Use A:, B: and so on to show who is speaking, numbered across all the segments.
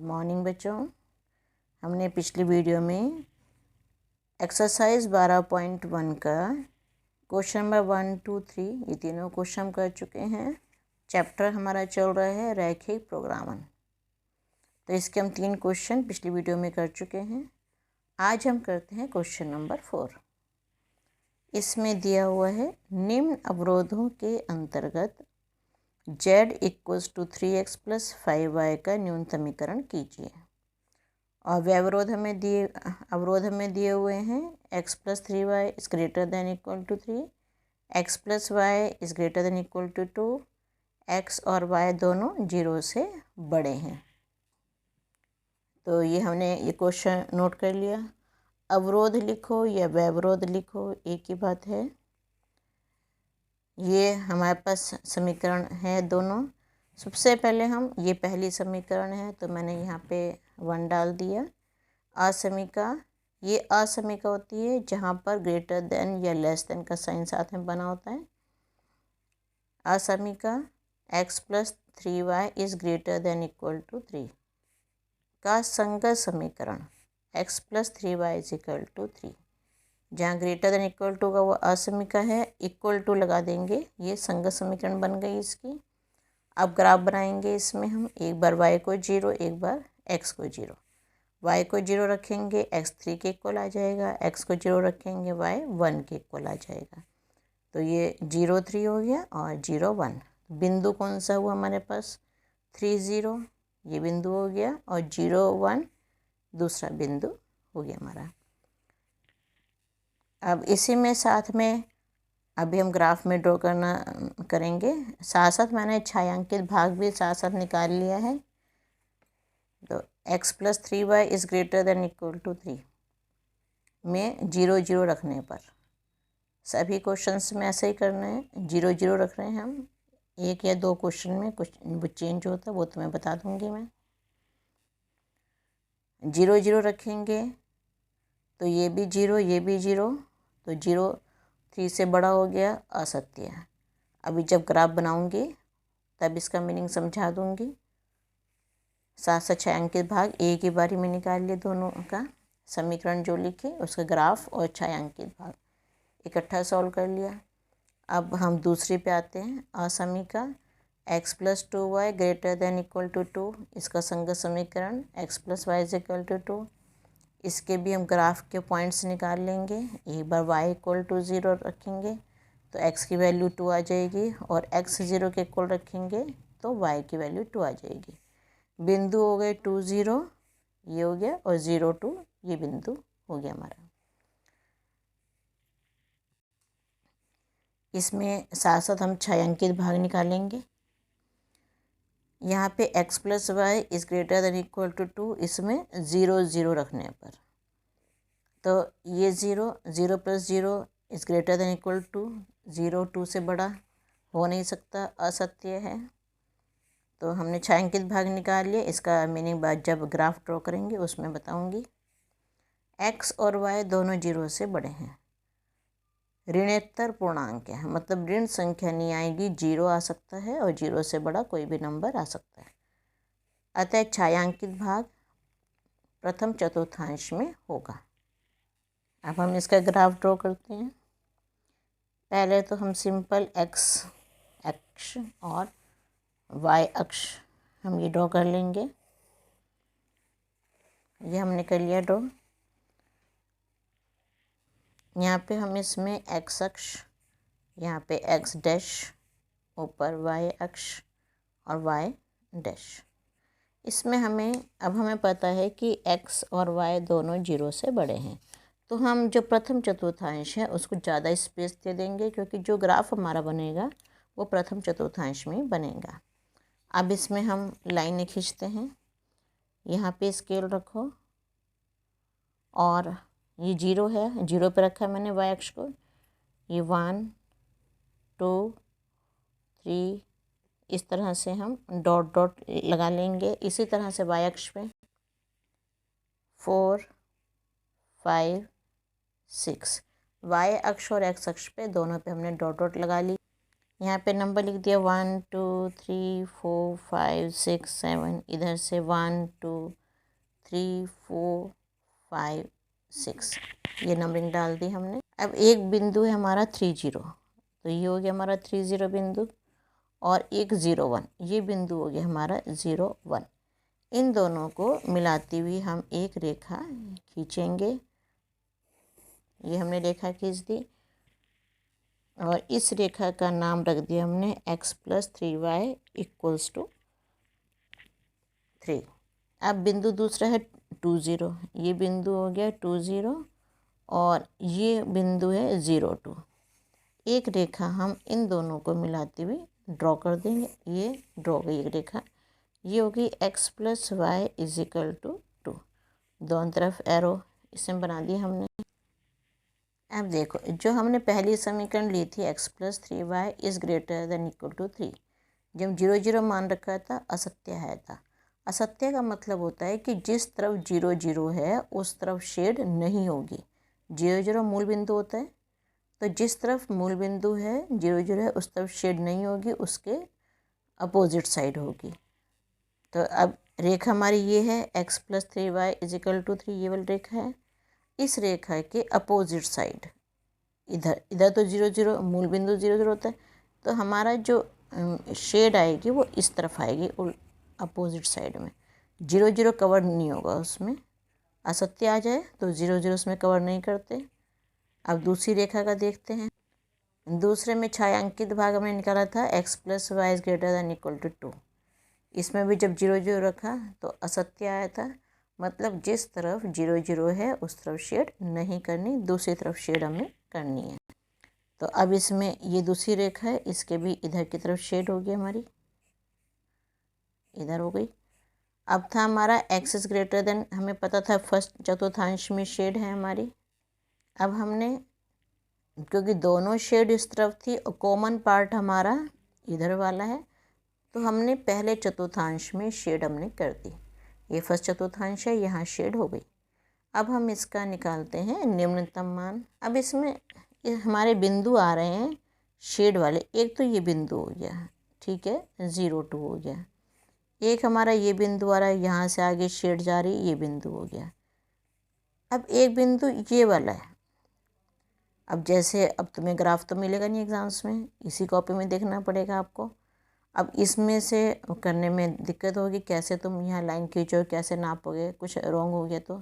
A: Morning बच्चों, हमने पिछली वीडियो में एक्सरसाइज 12.1 का क्वेश्चन नंबर 1, 2, 3 ये तीनों क्वेश्चन कर चुके हैं। चैप्टर हमारा चल रहा है रैखिक प्रोग्रामन। तो इसके हम 3 क्वेश्चन पिछली वीडियो में कर चुके हैं। आज हम करते हैं क्वेश्चन नंबर 4। इसमें दिया हुआ है निम्न अवरोधों के अंतर्गत z = 3x + 5y का न्यूनतमीकरण कीजिए। और अवरोध हमें दिए हुए हैं x + 3y > 3, x + y > 2, x और y दोनों 0 से बड़े हैं। तो ये हमने ये क्वेश्चन नोट कर लिया। अवरोध लिखो या व्यवरोध लिखो, एक ही बात है। ये हमारे पास समीकरण है दोनों। सबसे पहले हम ये पहली समीकरण है तो मैंने यहाँ पे 1 डाल दिया। असमीका, ये असमीका होती है जहाँ पर ग्रेटर देन या लेस देन का साइन साथ में बना होता है। असमीका x + 3y > 3 का संगत समीकरण x + 3y = 3। जहाँ ग्रेटर देन इक्वल टू का वो असमीका है, इक्वल टू लगा देंगे, ये संगत समीकरण बन गई इसकी। अब ग्राफ बनाएंगे इसमें हम, एक बार y को 0, एक बार x को 0। y को 0 रखेंगे x 3 के इक्वल आ जाएगा, x को 0 रखेंगे y 1 के इक्वल आ जाएगा। तो ये 0, 3 हो गया और 0, 1। बिंदु कौन सा हुआ हमारे पास? 3, 0 ये बिंदु हो गया और 0, 1 दूसरा बिंदु हो गया हमारा। अब इसी में साथ में अभी हम ग्राफ में ड्रॉ करेंगे। साथ साथ मैंने छायांकित भाग भी साथ साथ निकाल लिया है। तो x + 3y > 3 में 0, 0 रखने पर सभी क्वेश्चंस में ऐसे ही करना है, 0, 0 रख रहे हैं हम। 1 या 2 क्वेश्चन में कुछ चेंज होता है वो तो मैं बता दूंगी मैं। 0, 0 रखेंगे तो ये भी 0, ये भी 0, तो 0 3 से बड़ा हो गया, असत्य। अभी जब ग्राफ बनाऊंगी तब इसका मीनिंग समझा दूंगी। साथ साथ छायांकित भाग एक ही बारी में निकाल लिए, दोनों का समीकरण जो लिखे उसका ग्राफ और छायांकित भाग इकट्ठा सॉल्व कर लिया। अब हम दूसरी पे आते हैं। असमीका x + 2y > 2, इसका संगत समीकरण x + y = 2। इसके भी हम ग्राफ के पॉइंट्स निकाल लेंगे। एक बार y = 0 रखेंगे तो x की वैल्यू 2 आ जाएगी, और x 0 के इक्वल रखेंगे तो y की वैल्यू 2 आ जाएगी। बिंदु हो गए 2, 0 ये हो गया, और 0, 2 ये बिंदु हो गया हमारा। इसमें साथ साथ हम छायांकित भाग निकालेंगे। यहाँ पे x + y > 2, इसमें 0, 0 रखने पर तो ये 0, 0 + 0 > 2, 0 2 से बड़ा हो नहीं सकता, असत्य है। तो हमने छायांकित भाग निकाल लिया। इसका मीनिंग बाद जब ग्राफ ड्रॉ करेंगे उसमें बताऊंगी। x और y दोनों 0 से बड़े हैं। ऋणोत्तर पूर्णांक है, मतलब ऋण संख्या नहीं आएगी, 0 आ सकता है और 0 से बड़ा कोई भी नंबर आ सकता है। अतः छायांकित भाग प्रथम चतुर्थांश में होगा। अब हम इसका ग्राफ ड्रॉ करते हैं। पहले तो हम सिंपल x अक्ष और y अक्ष हम ये ड्रॉ कर लेंगे। ये हमने कर लिया ड्रॉ। यहाँ पे हम इसमें x अक्ष, यहाँ पे x डैश, ऊपर y अक्ष और y डैश। इसमें हमें पता है कि x और y दोनों 0 से बड़े हैं, तो हम जो प्रथम चतुर्थांश है उसको ज़्यादा स्पेस दे देंगे, क्योंकि जो ग्राफ हमारा बनेगा वो प्रथम चतुर्थांश में बनेगा। अब इसमें हम लाइनें खींचते हैं। यहाँ पे स्केल रखो और ये 0 है, 0 पे रखा है मैंने y अक्ष को। ये 1, 2, 3 इस तरह से हम डॉट डॉट लगा लेंगे। इसी तरह से y अक्ष पे 4, 5, 6 y अक्ष और x अक्ष पे दोनों पे हमने डॉट डॉट लगा ली। यहाँ पे नंबर लिख दिया 1 2 3 4 5 6 7, इधर से 1 2 3 4 5 6, ये नंबरिंग डाल दी हमने। अब एक बिंदु है हमारा 30, तो ये हो गया हमारा 30 बिंदु, और एक 01, ये बिंदु हो गया हमारा 01। इन दोनों को मिलाती हुई हम एक रेखा खींचेंगे। ये हमने रेखा खींच दी और इस रेखा का नाम रख दिया हमने x + 3y = 3। अब बिंदु दूसरा है 20, ये बिंदु हो गया 20 और ये बिंदु है 02। एक रेखा हम इन दोनों को मिलाते हुए ड्रॉ कर देंगे। ये ड्रॉ गई एक रेखा, ये होगी x + y = 2। दोनों तरफ एरो इसमें बना दिया हमने। अब देखो, जो हमने पहली समीकरण ली थी x + 3y > 3, जब 0 मान रखा था असत्य है था। असत्य का मतलब होता है कि जिस तरफ 0 है उस तरफ शेड नहीं होगी। 0 मूल बिंदु होता है, तो जिस तरफ मूल बिंदु है 0 है उस तरफ शेड नहीं होगी, उसके अपोजिट साइड होगी। तो अब रेखा हमारी ये है x + 3y = 3, ये वाली रेखा है। इस रेखा के अपोजिट साइड इधर तो 0 मूल बिंदु 0 होता है, तो हमारा जो शेड आएगी वो इस तरफ आएगी अपोजिट साइड में। 0 कवर नहीं होगा उसमें, असत्य आ जाए तो 0 उसमें कवर नहीं करते। अब दूसरी रेखा का देखते हैं। दूसरे में छायांकित भाग हमने निकाला था x + y > 2। इसमें भी जब 0 रखा तो असत्य आया था, मतलब जिस तरफ 0 है उस तरफ शेड नहीं करनी, दूसरी तरफ शेड हमें करनी है। तो अब इसमें ये दूसरी रेखा है, इसके भी इधर की तरफ शेड होगी हमारी, इधर हो गई। अब था हमारा x > हमें पता था फर्स्ट चतुर्थांश में शेड है हमारी। अब हमने, क्योंकि दोनों शेड इस तरफ थी और कॉमन पार्ट हमारा इधर वाला है, तो हमने पहले चतुर्थांश में शेड हमने कर दी। ये फर्स्ट चतुर्थांश है, यहाँ शेड हो गई। अब हम इसका निकालते हैं निम्नतम मान। अब इसमें हमारे बिंदु आ रहे हैं शेड वाले। एक तो ये बिंदु हो गया, ठीक है, 02 हो गया। एक हमारा ये बिंदु आ रहा है, यहाँ से आगे शेड जा रही, ये बिंदु हो गया। अब एक बिंदु ये वाला है। अब जैसे, अब तुम्हें ग्राफ तो मिलेगा नहीं एग्जाम्स में, इसी कॉपी में देखना पड़ेगा आपको। अब इसमें से करने में दिक्कत होगी, कैसे तुम यहाँ लाइन खींचो, कैसे नापोगे, कुछ रॉन्ग हो गया तो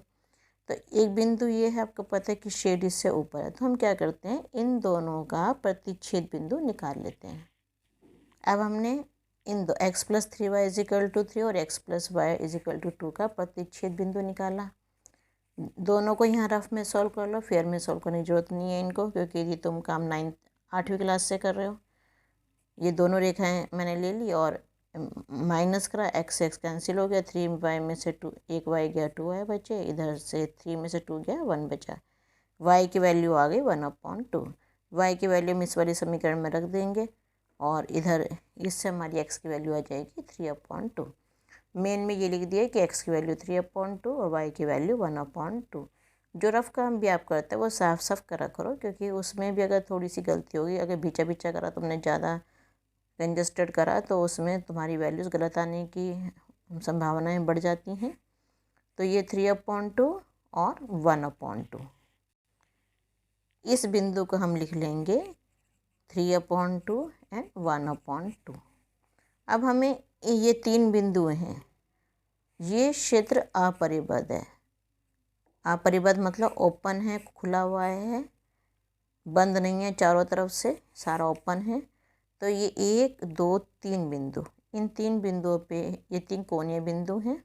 A: एक बिंदु ये है, आपको पता है कि शेड इससे ऊपर है, तो हम क्या करते हैं, इन दोनों का प्रतिच्छेद बिंदु निकाल लेते हैं। अब हमने इन दो x + 3y = 3 और x + y = 2 का प्रतिच्छेद बिंदु निकाला। दोनों को यहाँ रफ में सॉल्व कर लो, फेयर में सॉल्व करने की जरूरत नहीं है इनको, क्योंकि ये तुम काम 8वीं क्लास से कर रहे हो। ये दोनों रेखाएं मैंने ले ली और माइनस करा, x कैंसिल हो गया, 3y में से 2 1 y गया, 2y बचे, इधर से 3 में से 2 गया, 1 बचा। y की वैल्यू आ गई 1/2। y की वैल्यू हम इस वाली समीकरण में रख देंगे और इधर इससे हमारी x की वैल्यू आ जाएगी 3/2। मेन में ये लिख दिया कि x की वैल्यू 3/2 और y की वैल्यू 1/2। जो रफ काम भी आप करते हैं वो साफ साफ करा करो, क्योंकि उसमें भी अगर थोड़ी सी गलती होगी, अगर बीचा बीचा करा, तुमने ज़्यादा कंजस्टेड करा, तो उसमें तुम्हारी वैल्यूज़ गलत आने की संभावनाएं बढ़ जाती हैं। तो ये 3/2 और 1/2, इस बिंदु को हम लिख लेंगे 3/2 एंड 1/2। अब हमें ये 3 बिंदु हैं, ये क्षेत्र अपरिबद्ध है। अपरिबद्ध मतलब ओपन है, खुला हुआ है, बंद नहीं है, चारों तरफ से सारा ओपन है। तो ये 1 2 3 बिंदु, इन 3 बिंदुओं पे ये 3 कोणीय बिंदु हैं।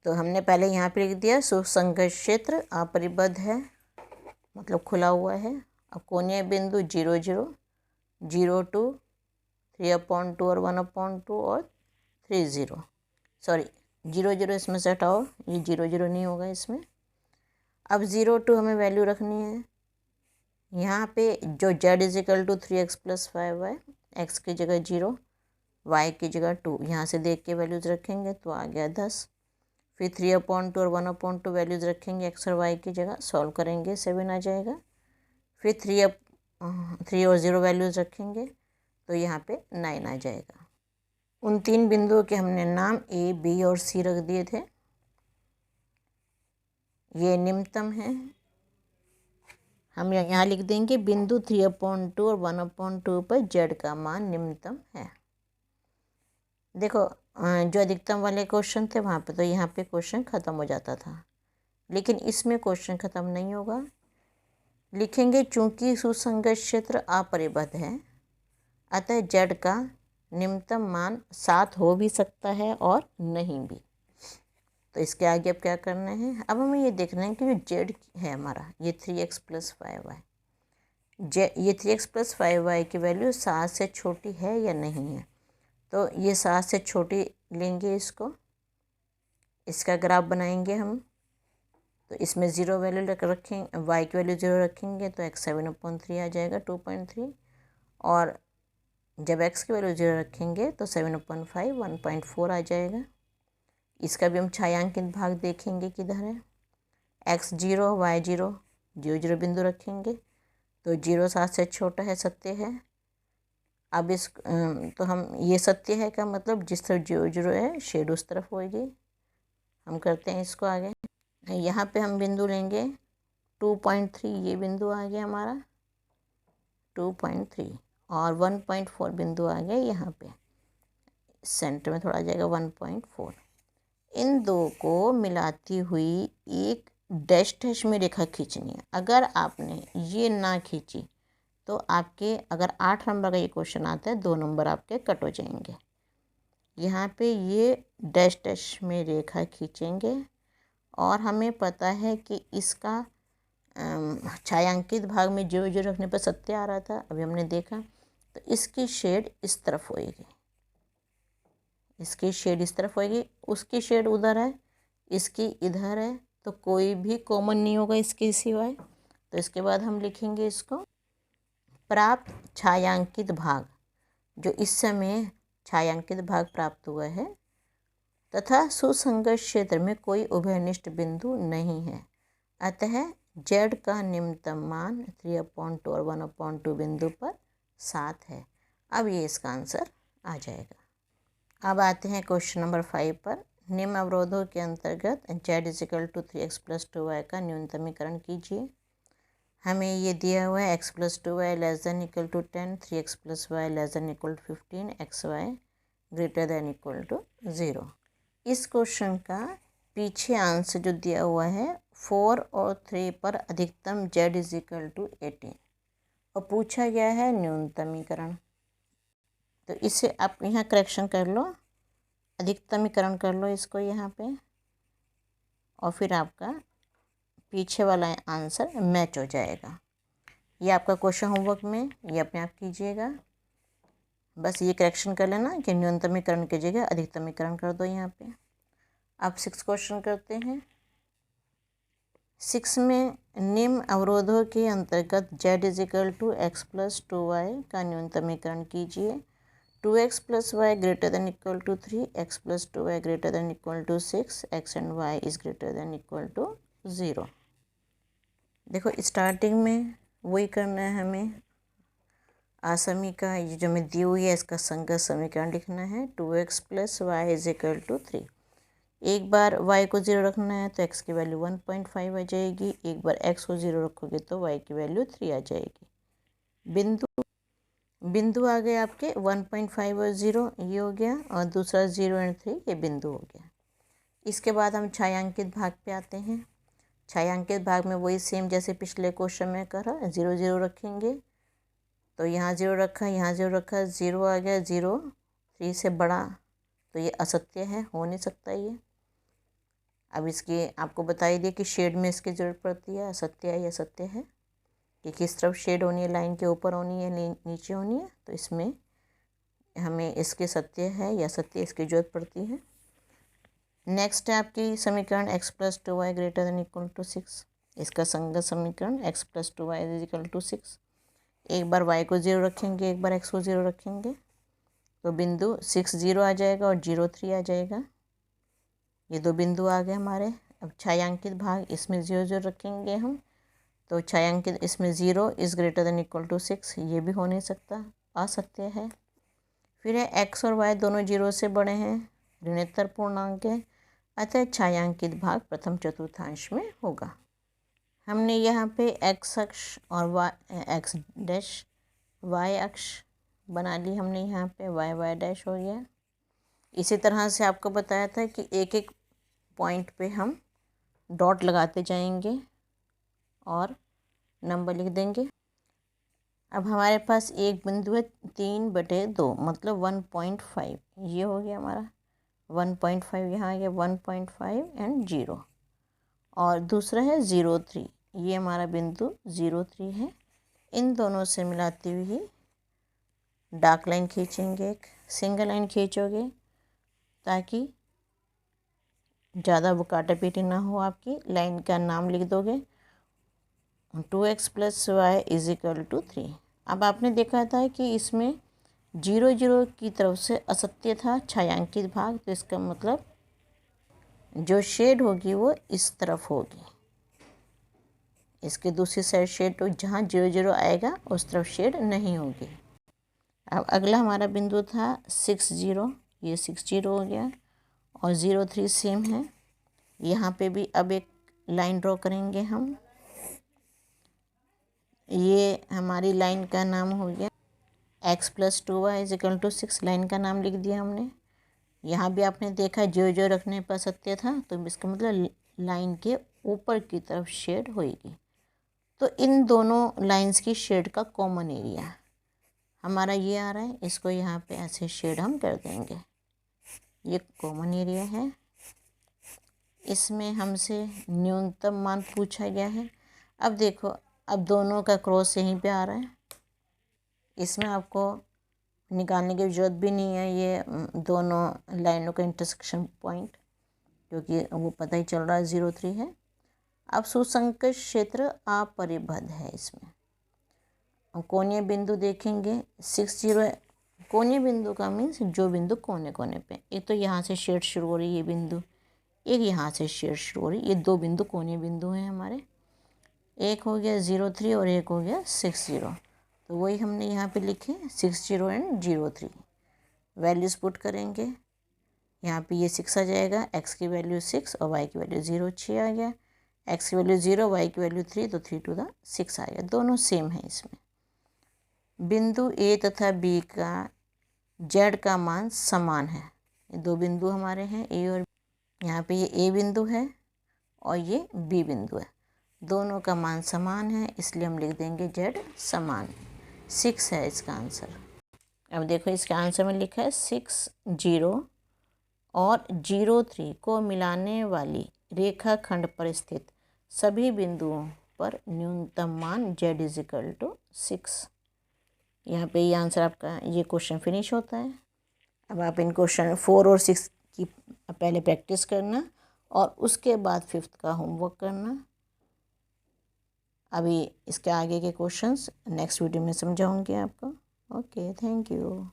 A: तो हमने पहले यहाँ पे लिख दिया सुसंगत क्षेत्र अपरिबद्ध है, मतलब खुला हुआ है। अब कोणीय बिंदु 0 0 0 2 3/2 और 1/2 और 3 0, सॉरी 0 0 इसमें से हटाओ, ये 0 0 नहीं होगा इसमें। अब 0 2 हमें वैल्यू रखनी है। यहाँ पे जो z = 3x + 5y, x की जगह 0, y की जगह 2, यहाँ से देख के वैल्यूज़ रखेंगे तो आ गया 10। फिर 3/2 और 1/2 वैल्यूज़ रखेंगे x और y की जगह, सॉल्व करेंगे 7 आ जाएगा। फिर 3 और 0 वैल्यूज़ रखेंगे तो यहाँ पे 9 आ जाएगा। उन 3 बिंदुओं के हमने नाम A, B और C रख दिए थे। ये निम्नतम है। हम यहाँ लिख देंगे बिंदु 3/2 और 1/2 पर Z का मान निम्नतम है। देखो जो अधिकतम वाले क्वेश्चन थे वहाँ पे तो यहाँ पे क्वेश्चन ख़त्म हो जाता था, लेकिन इसमें क्वेश्चन ख़त्म नहीं होगा। लिखेंगे चूंकि सुसंगत क्षेत्र अपरिबद्ध है अतः Z का निम्नतम मान 7 हो भी सकता है और नहीं भी। तो इसके आगे अब क्या करना है, अब हमें ये देखना है कि जो Z है हमारा ये 3x + 5y, ये 3x + 5y की वैल्यू 7 से छोटी है या नहीं है। तो ये 7 से छोटी लेंगे, इसका ग्राफ बनाएंगे हम। तो इसमें 0 वैल्यू रखेंगे, y की वैल्यू 0 रखेंगे तो x 7/3 आ जाएगा 2.3, और जब x की वैल्यू 0 रखेंगे तो 7/5 1.4 आ जाएगा। इसका भी हम छायांकित भाग देखेंगे किधर है। x 0 y 0 0 0 बिंदु रखेंगे तो 0 7 से छोटा है, सत्य है। अब इस तो हम ये सत्य है का मतलब जिस तरफ 0 0 है शेड उस तरफ होगी। हम करते हैं इसको आगे। यहाँ पे हम बिंदु लेंगे 2.3, ये बिंदु आ गया हमारा 2.3, और 1.4 बिंदु आ गया यहाँ पे सेंटर में थोड़ा आ जाएगा 1.4। इन दो को मिलाती हुई एक डैश में रेखा खींचनी है। अगर आपने ये ना खींची तो आपके अगर 8 नंबर का ये क्वेश्चन आता है 2 नंबर आपके कट हो जाएंगे। यहाँ पे ये डैश में रेखा खींचेंगे, और हमें पता है कि इसका छायांकित भाग में 0 0 रखने पर सत्य आ रहा था, अभी हमने देखा। तो इसकी शेड इस तरफ होएगी, इसकी शेड इस तरफ होएगी, उसकी शेड उधर है, इसकी इधर है, तो कोई भी कॉमन नहीं होगा इसके सिवाय। तो इसके बाद हम लिखेंगे इसको प्राप्त छायांकित भाग, जो इस समय छायांकित भाग प्राप्त हुआ है, तथा सुसंगत क्षेत्र में कोई उभयनिष्ठ बिंदु नहीं है, अतः Z का निम्नतम मान 3/2 और 1/2 बिंदु पर 7 है। अब ये इसका आंसर आ जाएगा। अब आते हैं क्वेश्चन नंबर 5 पर। निम्न अवरोधों के अंतर्गत Z = 3x + 2y का न्यूनतमीकरण कीजिए। हमें ये दिया हुआ है x + 2y <= 10, 3x + y <= 15, xy > 0। इस क्वेश्चन का पीछे आंसर जो दिया हुआ है 4 और 3 पर अधिकतम Z = 18, और पूछा गया है न्यूनतमीकरण। तो इसे आप यहाँ करेक्शन कर लो, अधिकतमीकरण कर लो इसको यहाँ पे, और फिर आपका पीछे वाला आंसर मैच हो जाएगा। ये आपका क्वेश्चन होमवर्क में ये अपने आप कीजिएगा। बस ये करेक्शन कर लेना कि न्यूनतमीकरण की जगह अधिकतमीकरण कर दो यहाँ पे। अब 6 क्वेश्चन करते हैं। 6 में निम्न अवरोधों के अंतर्गत Z = x + 2y का न्यूनतमीकरण कीजिए। 2x + y > 3, x + 2y > 6, x and y > 0। देखो स्टार्टिंग में वही करना है हमें। आसमी का ये जो मैं दी हुई है इसका संगत समीकरण लिखना है। 2x + y = 3। एक बार y को 0 रखना है तो x की वैल्यू 1.5 आ जाएगी। एक बार x को 0 रखोगे तो y की वैल्यू 3 आ जाएगी। बिंदु आ गए आपके 1.5 और 0, ये हो गया, और दूसरा 0 और 3 ये बिंदु हो गया। इसके बाद हम छायांकित भाग पे आते हैं। छायांकित भाग में वही सेम जैसे पिछले क्वेश्चन में करा, 0 0 रखेंगे। तो यहाँ 0 रखा, यहाँ 0 रखा, 0 आ गया। 0 3 से बड़ा, तो ये असत्य है, हो नहीं सकता ये। अब इसकी आपको बताई दिए कि शेड में इसकी ज़रूरत पड़ती है, असत्य है या सत्य है, कि किस तरफ शेड होनी है, लाइन के ऊपर होनी है नीचे होनी है। तो इसमें हमें इसके सत्य है या सत्य इसकी ज़रूरत पड़ती है। नेक्स्ट है आपकी समीकरण x + 2y > 6। इसका संगत समीकरण x + 2y = 6। एक बार y को 0 रखेंगे, एक बार x को 0 रखेंगे, तो बिंदु 6 0 आ जाएगा और 0 3 आ जाएगा। ये 2 बिंदु आ गए हमारे। अब छायांकित भाग इसमें 0 0 रखेंगे हम, तो छायांकित इसमें 0 is greater than equal to 6, ये भी हो नहीं सकता, असत्य है। फिर है x और y दोनों 0 से बड़े हैं, ऋणोत्तर पूर्णांक है, अतः छायांकित भाग प्रथम चतुर्थांश में होगा। हमने यहाँ पे x अक्ष और x डैश y अक्ष बना ली, हमने यहाँ पे y डैश हो गया। इसी तरह से आपको बताया था कि एक एक पॉइंट पे हम डॉट लगाते जाएंगे और नंबर लिख देंगे। अब हमारे पास एक बिंदु है 3/2 मतलब 1.5, ये हो गया हमारा 1.5, यहाँ आ गया 1.5 एंड 0। और दूसरा है 0.3, ये हमारा बिंदु 0.3 है। इन दोनों से मिलाती हुई डार्क लाइन खींचेंगे, एक सिंगल लाइन खींचोगे ताकि ज़्यादा बुकाटा पीटी ना हो। आपकी लाइन का नाम लिख दोगे 2x + y = 3। अब आपने देखा था कि इसमें 0 की तरफ से असत्य था छायांकित भाग, तो इसका मतलब जो शेड होगी वो इस तरफ होगी, इसके दूसरी साइड शेड तो जहाँ 0 आएगा उस तरफ शेड नहीं होगी। अब अगला हमारा बिंदु था 60, ये 60 हो गया और 0.3 सेम है। यहाँ पे भी अब एक लाइन ड्रॉ करेंगे हम, ये हमारी लाइन का नाम हो गया x + 2y = 6, लाइन का नाम लिख दिया हमने। यहाँ भी आपने देखा 0 रखने पर सत्य था, तो इसका मतलब लाइन के ऊपर की तरफ शेड होगी। तो इन दोनों लाइंस की शेड का कॉमन एरिया हमारा ये आ रहा है, इसको यहाँ पे ऐसे शेड हम कर देंगे, ये कॉमन एरिया है। इसमें हमसे न्यूनतम मान पूछा गया है। अब देखो, अब दोनों का क्रॉस यहीं पे आ रहा है, इसमें आपको निकालने की ज़रूरत भी नहीं है ये दोनों लाइनों का इंटरसेक्शन पॉइंट, क्योंकि वो पता ही चल रहा है 0.3 है। अब सुसंकृत क्षेत्र अपरिबद्ध है, इसमें कोणीय बिंदु देखेंगे 60, कोणीय बिंदु का मीन्स जो बिंदु कोने कोने पे, एक तो यहाँ से शेड शुरू हो रही है ये बिंदु, एक यहाँ से शेड शुरू हो रही, ये दो बिंदु कोणीय बिंदु हैं हमारे, एक हो गया 0.3 और एक हो गया 60। तो वही हमने यहाँ पे लिखे 60 एंड 0.3। वैल्यूज़ पुट करेंगे, यहाँ पे ये 6 आ जाएगा, x की वैल्यू 6 और y की वैल्यू 0, 6 आ गया, x की वैल्यू 0, y की वैल्यू 3, तो 3 to the 6 आ गया। दोनों सेम है इसमें। बिंदु A तथा B का z का मान समान है, ये दो बिंदु हमारे हैं A और, यहाँ पे ये A बिंदु है और ये B बिंदु है, दोनों का मान समान है, इसलिए हम लिख देंगे z समान 6 है इसका आंसर। अब देखो इसका आंसर में लिखा है 60 और 0.3 को मिलाने वाली रेखाखंड पर स्थित सभी बिंदुओं पर न्यूनतम मान z = 6। यहाँ पे ये आंसर आपका, ये क्वेश्चन फिनिश होता है। अब आप इन क्वेश्चन 4 और 6 की पहले प्रैक्टिस करना और उसके बाद 5th का होमवर्क करना। अभी इसके आगे के क्वेश्चंस नेक्स्ट वीडियो में समझाऊंगी आपको। Okay, thank you.